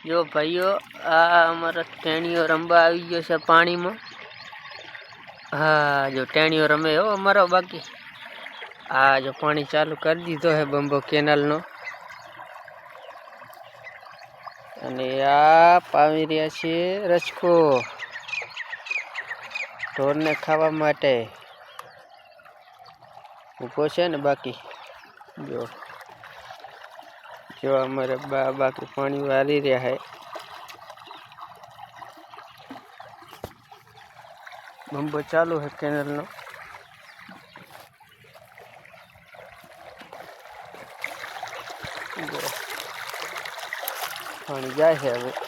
જો ભાઈઓ આ અમારા ટેણીઓ રમવા આવી ગયો છે પાણીમાં। હા જો ટેણીઓ રમે હો અમારો બાકી। આ જો પાણી ચાલુ કરી દીધો હે બંબો કેનાલનો અને આ પાવી રહ્યા છે રસકો ઢોરને ખાવા માટે ઊભો છે ને બાકી જો जो हमारे बाकी पानी वाली रहा है बम्बो चालू है कैनल नो पानी जाए है अब